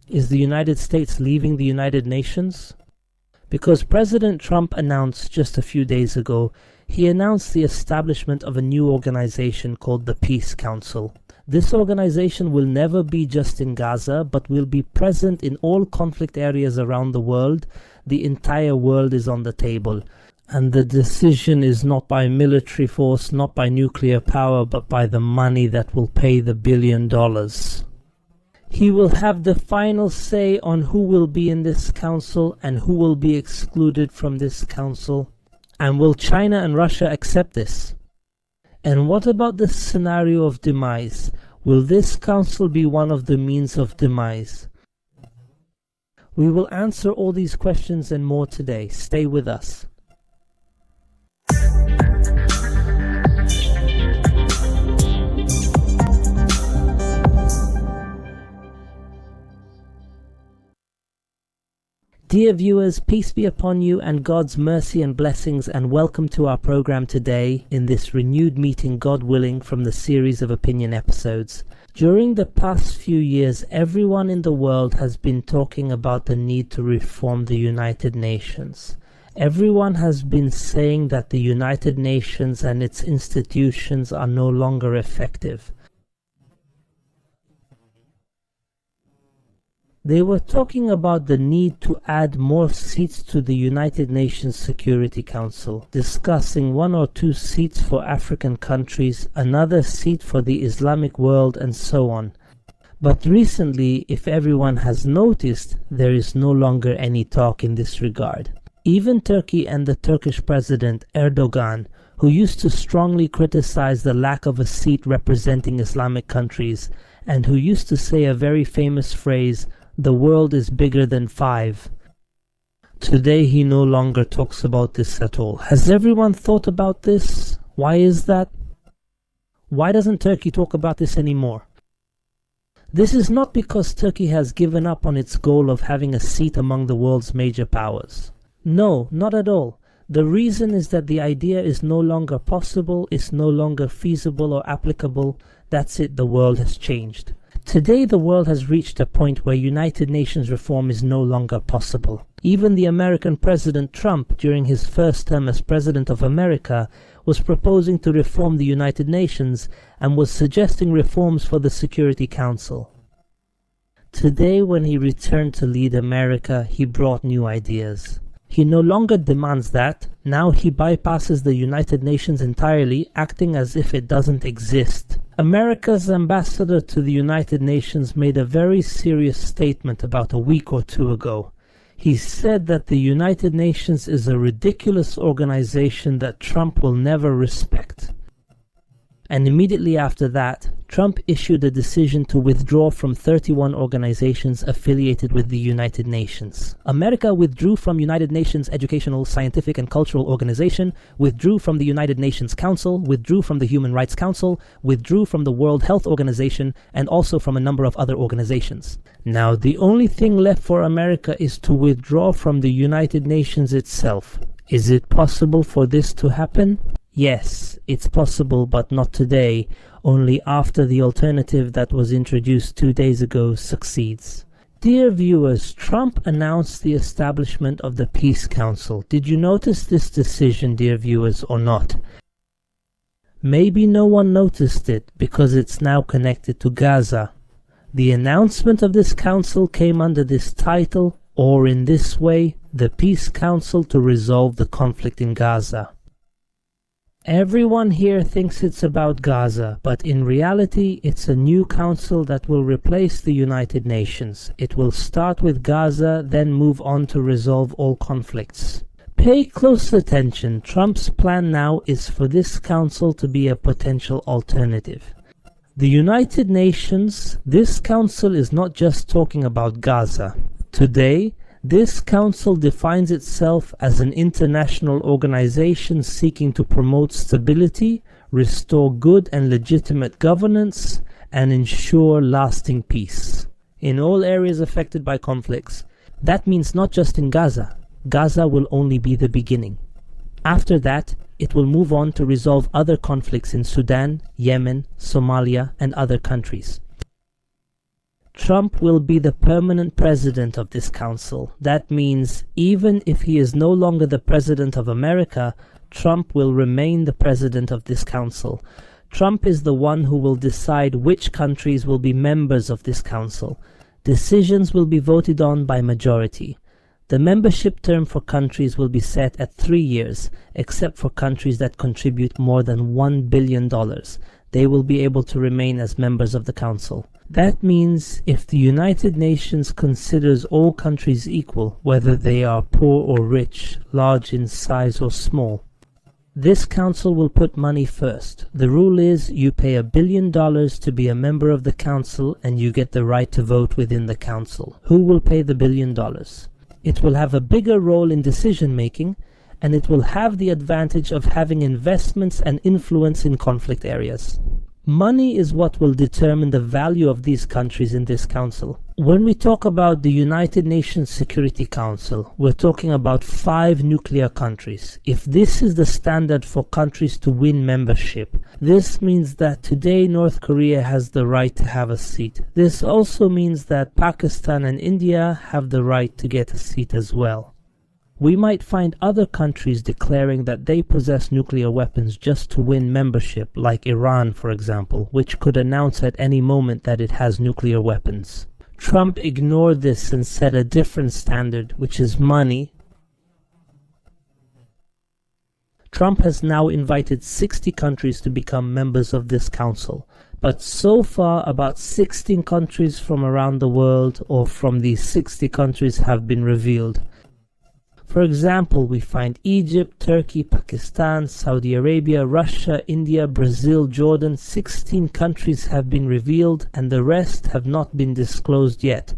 Is the United States leaving the United Nations? Because President Trump announced just a few days ago, he announced the establishment of a new organization called the Peace Council. This organization will never be just in Gaza, but will be present in all conflict areas around the world. The entire world is on the table. And the decision is not by military force, not by nuclear power, but by the money that will pay the $1 billion. He will have the final say on who will be in this council and who will be excluded from this council. And will China and Russia accept this? And what about the scenario of demise? Will this council be one of the means of demise? We will answer all these questions and more today. Stay with us. Dear viewers, peace be upon you and God's mercy and blessings, and welcome to our program today in this renewed meeting, God willing, from the series of opinion episodes. During the past few years, everyone in the world has been talking about the need to reform the United Nations. Everyone has been saying that the United Nations and its institutions are no longer effective. They were talking about the need to add more seats to the United Nations Security Council, discussing 1 or 2 seats for African countries, another seat for the Islamic world, and so on. But recently, if everyone has noticed, there is no longer any talk in this regard. Even Turkey and the Turkish President Erdogan, who used to strongly criticize the lack of a seat representing Islamic countries, and who used to say a very famous phrase, "The world is bigger than 5." Today he no longer talks about this at all. Has everyone thought about this? Why is that? Why doesn't Turkey talk about this anymore? This is not because Turkey has given up on its goal of having a seat among the world's major powers. No, not at all. The reason is that the idea is no longer possible, is no longer feasible or applicable. That's it, the world has changed. Today the world has reached a point where United Nations reform is no longer possible. Even the American President Trump, during his first term as President of America, was proposing to reform the United Nations and was suggesting reforms for the Security Council. Today, when he returned to lead America, he brought new ideas. He no longer demands that. Now he bypasses the United Nations entirely, acting as if it doesn't exist. America's ambassador to the United Nations made a very serious statement about a week or 2 ago. He said that the United Nations is a ridiculous organization that Trump will never respect. And immediately after that, Trump issued a decision to withdraw from 31 organizations affiliated with the United Nations. America withdrew from United Nations Educational, Scientific and Cultural Organization, withdrew from the United Nations Council, withdrew from the Human Rights Council, withdrew from the World Health Organization, and also from a number of other organizations. Now, the only thing left for America is to withdraw from the United Nations itself. Is it possible for this to happen? Yes, it's possible, but not today, only after the alternative that was introduced 2 days ago succeeds. Dear viewers, Trump announced the establishment of the Peace Council. Did you notice this decision, dear viewers, or not? Maybe no one noticed it because it's now connected to Gaza. The announcement of this council came under this title, or in this way, the Peace Council to resolve the conflict in Gaza. Everyone here thinks it's about Gaza, but in reality it's a new council that will replace the United Nations. It will start with Gaza, then move on to resolve all conflicts. Pay close attention. Trump's plan now is for this council to be a potential alternative. The United Nations, this council is not just talking about Gaza. Today, this council defines itself as an international organization seeking to promote stability, restore good and legitimate governance, and ensure lasting peace in all areas affected by conflicts. That means not just in Gaza. Gaza will only be the beginning. After that, it will move on to resolve other conflicts in Sudan, Yemen, Somalia, and other countries. Trump will be the permanent president of this council. That means even if he is no longer the president of America, Trump will remain the president of this council. Trump is the one who will decide which countries will be members of this council. Decisions will be voted on by majority. The membership term for countries will be set at 3 years, except for countries that contribute more than $1 billion. They will be able to remain as members of the council. That means if the United Nations considers all countries equal, whether they are poor or rich, large in size or small, this council will put money first. The rule is you pay $1 billion to be a member of the council and you get the right to vote within the council. Who will pay the $1 billion? It will have a bigger role in decision making, and it will have the advantage of having investments and influence in conflict areas. Money is what will determine the value of these countries in this council. When we talk about the United Nations Security Council, we're talking about 5 nuclear countries. If this is the standard for countries to win membership, this means that today North Korea has the right to have a seat. This also means that Pakistan and India have the right to get a seat as well. We might find other countries declaring that they possess nuclear weapons just to win membership, like Iran, for example, which could announce at any moment that it has nuclear weapons. Trump ignored this and set a different standard, which is money. Trump has now invited 60 countries to become members of this council. But so far, about 16 countries from around the world or from these 60 countries have been revealed. For example, we find Egypt, Turkey, Pakistan, Saudi Arabia, Russia, India, Brazil, Jordan. 16 countries have been revealed and the rest have not been disclosed yet.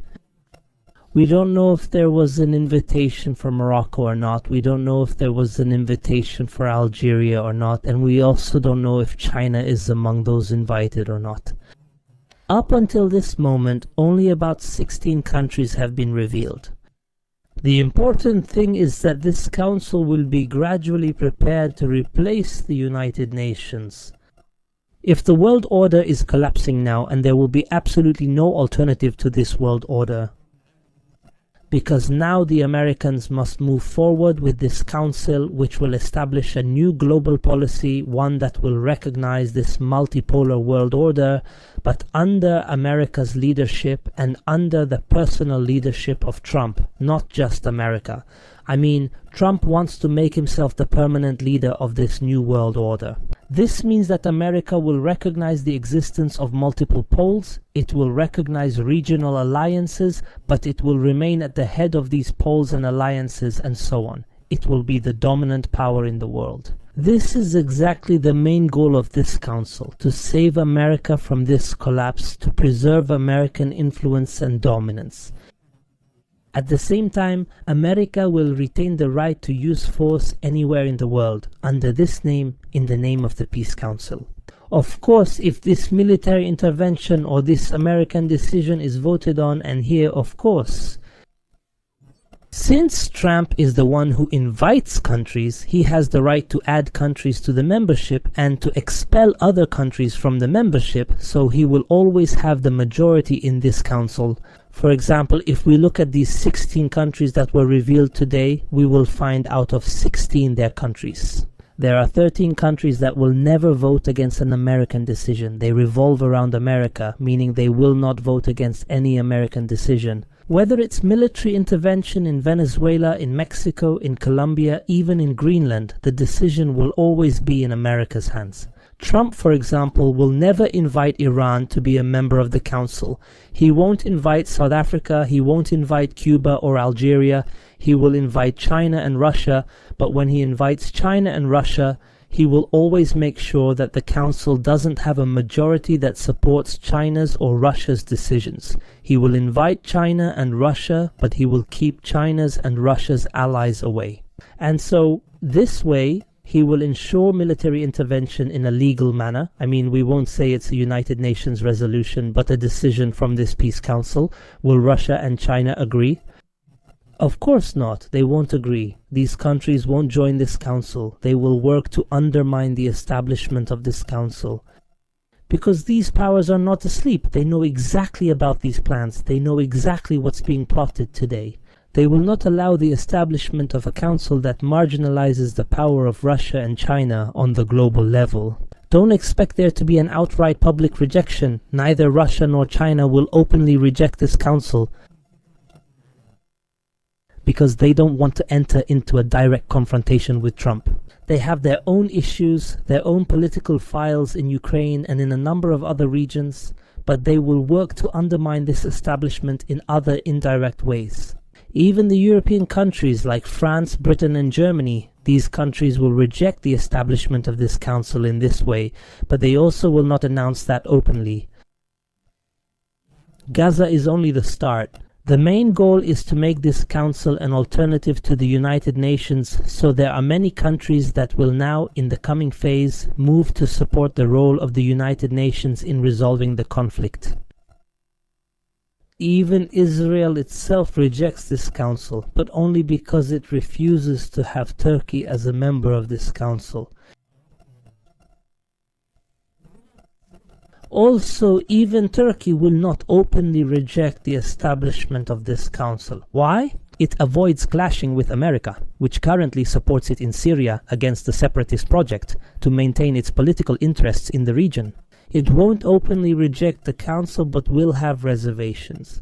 We don't know if there was an invitation for Morocco or not. We don't know if there was an invitation for Algeria or not. And we also don't know if China is among those invited or not. Up until this moment, only about 16 countries have been revealed. The important thing is that this council will be gradually prepared to replace the United Nations. If the world order is collapsing now, and there will be absolutely no alternative to this world order, because now the Americans must move forward with this council, which will establish a new global policy, one that will recognize this multipolar world order, but under America's leadership and under the personal leadership of Trump, not just America. I mean, Trump wants to make himself the permanent leader of this new world order. This means that America will recognize the existence of multiple poles, it will recognize regional alliances, but it will remain at the head of these poles and alliances and so on. It will be the dominant power in the world. This is exactly the main goal of this council, to save America from this collapse, to preserve American influence and dominance. At the same time, America will retain the right to use force anywhere in the world, under this name, in the name of the Peace Council. Of course, if this military intervention or this American decision is voted on, and here, of course, since Trump is the one who invites countries, he has the right to add countries to the membership and to expel other countries from the membership, so he will always have the majority in this council. For example, if we look at these 16 countries that were revealed today, we will find out of 16 their countries. There are 13 countries that will never vote against an American decision. They revolve around America, meaning they will not vote against any American decision. Whether it's military intervention in Venezuela, in Mexico, in Colombia, even in Greenland, the decision will always be in America's hands. Trump, for example, will never invite Iran to be a member of the council. He won't invite South Africa, he won't invite Cuba or Algeria. He will invite China and Russia, but when he invites China and Russia, he will always make sure that the council doesn't have a majority that supports China's or Russia's decisions. He will invite China and Russia, but he will keep China's and Russia's allies away. And so, this way, he will ensure military intervention in a legal manner. I mean, we won't say it's a United Nations resolution, but a decision from this Peace Council. Will Russia and China agree? Of course not. They won't agree. These countries won't join this council. They will work to undermine the establishment of this council. Because these powers are not asleep. They know exactly about these plans. They know exactly what's being plotted today. They will not allow the establishment of a council that marginalizes the power of Russia and China on the global level. Don't expect there to be an outright public rejection. Neither Russia nor China will openly reject this council, because they don't want to enter into a direct confrontation with Trump. They have their own issues, their own political files in Ukraine and in a number of other regions, but they will work to undermine this establishment in other indirect ways. Even the European countries like France, Britain and Germany, these countries will reject the establishment of this council in this way, but they also will not announce that openly. Gaza is only the start. The main goal is to make this council an alternative to the United Nations, so there are many countries that will now, in the coming phase, move to support the role of the United Nations in resolving the conflict. Even Israel itself rejects this council, but only because it refuses to have Turkey as a member of this council. Also, even Turkey will not openly reject the establishment of this council. Why? It avoids clashing with America, which currently supports it in Syria against the separatist project to maintain its political interests in the region. It won't openly reject the council but will have reservations.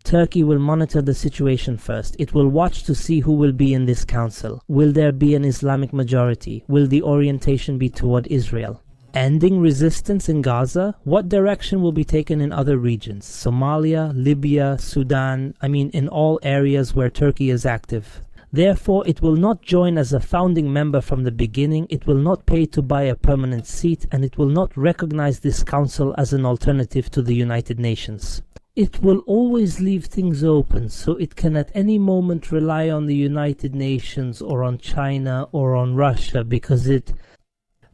Turkey will monitor the situation first. It will watch to see who will be in this council. Will there be an Islamic majority? Will the orientation be toward Israel? Ending resistance in Gaza? What direction will be taken in other regions? Somalia, Libya, Sudan, in all areas where Turkey is active. Therefore, it will not join as a founding member from the beginning, it will not pay to buy a permanent seat, and it will not recognize this council as an alternative to the United Nations. It will always leave things open, so it can at any moment rely on the United Nations or on China or on Russia,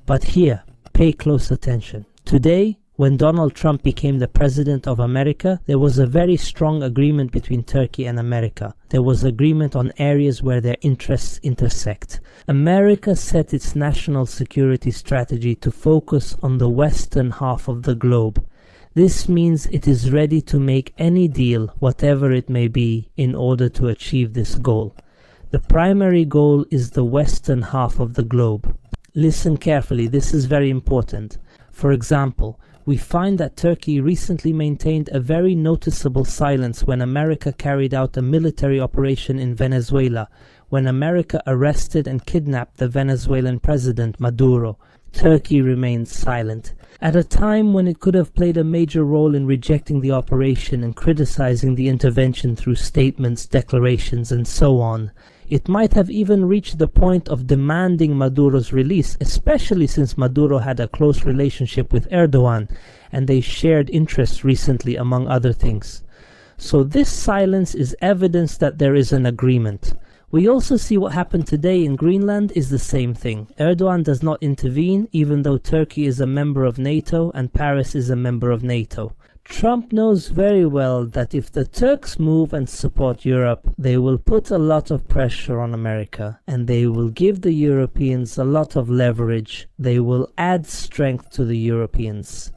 But here, pay close attention. Today, when Donald Trump became the President of America, there was a very strong agreement between Turkey and America. There was agreement on areas where their interests intersect. America set its national security strategy to focus on the western half of the globe. This means it is ready to make any deal, whatever it may be, in order to achieve this goal. The primary goal is the western half of the globe. Listen carefully, this is very important. For example, we find that Turkey recently maintained a very noticeable silence when America carried out a military operation in Venezuela, when America arrested and kidnapped the Venezuelan president Maduro. Turkey remained silent. At a time when it could have played a major role in rejecting the operation and criticizing the intervention through statements, declarations, and so on. It might have even reached the point of demanding Maduro's release, especially since Maduro had a close relationship with Erdogan, and they shared interests recently, among other things. So this silence is evidence that there is an agreement. We also see what happened today in Greenland is the same thing. Erdogan does not intervene, even though Turkey is a member of NATO and Paris is a member of NATO. Trump knows very well that if the Turks move and support Europe, they will put a lot of pressure on America, and they will give the Europeans a lot of leverage. They will add strength to the Europeans.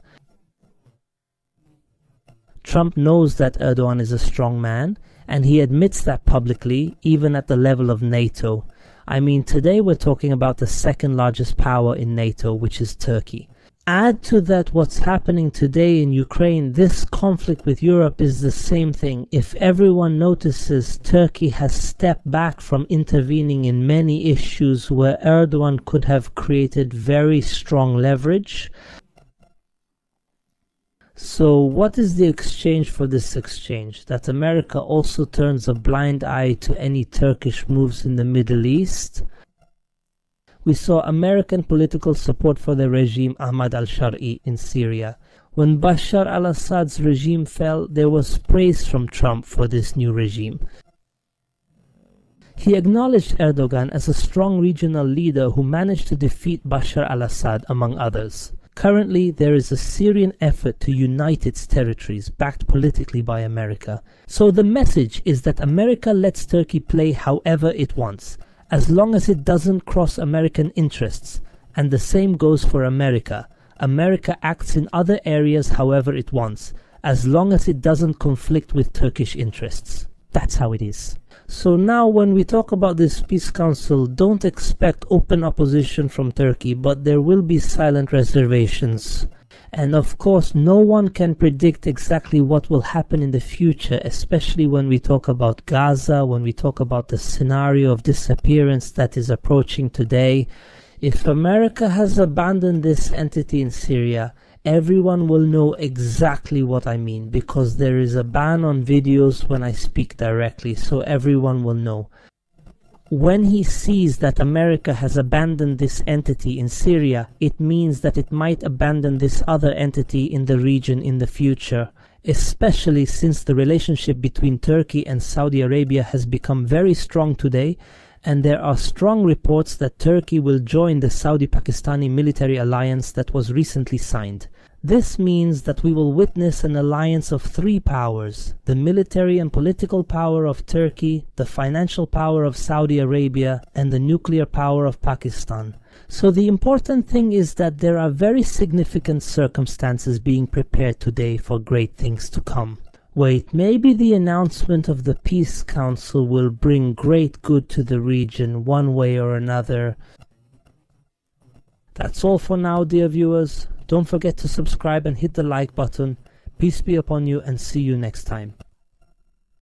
Trump knows that Erdogan is a strong man, and he admits that publicly, even at the level of NATO. Today we're talking about the second largest power in NATO, which is Turkey. Add to that what's happening today in Ukraine. This conflict with Europe is the same thing. If everyone notices, Turkey has stepped back from intervening in many issues where Erdogan could have created very strong leverage. So what is the exchange for this exchange? That America also turns a blind eye to any Turkish moves in the Middle East? We saw American political support for the regime Ahmad al-Shari in Syria. When Bashar al-Assad's regime fell, there was praise from Trump for this new regime. He acknowledged Erdogan as a strong regional leader who managed to defeat Bashar al-Assad, among others. Currently, there is a Syrian effort to unite its territories, backed politically by America. So the message is that America lets Turkey play however it wants, as long as it doesn't cross American interests. And the same goes for America. America acts in other areas however it wants, as long as it doesn't conflict with Turkish interests. That's how it is. So now when we talk about this peace council, don't expect open opposition from Turkey, but there will be silent reservations. And of course, no one can predict exactly what will happen in the future, especially when we talk about Gaza, when we talk about the scenario of disappearance that is approaching today. If America has abandoned this entity in Syria, everyone will know exactly what I mean, because there is a ban on videos when I speak directly, so everyone will know. When he sees that America has abandoned this entity in Syria, it means that it might abandon this other entity in the region in the future, especially since the relationship between Turkey and Saudi Arabia has become very strong today, and there are strong reports that Turkey will join the Saudi-Pakistani military alliance that was recently signed. This means that we will witness an alliance of three powers: the military and political power of Turkey, the financial power of Saudi Arabia, and the nuclear power of Pakistan. So the important thing is that there are very significant circumstances being prepared today for great things to come. Wait, maybe the announcement of the Peace Council will bring great good to the region one way or another. That's all for now, dear viewers. Don't forget to subscribe and hit the like button. Peace be upon you, and see you next time.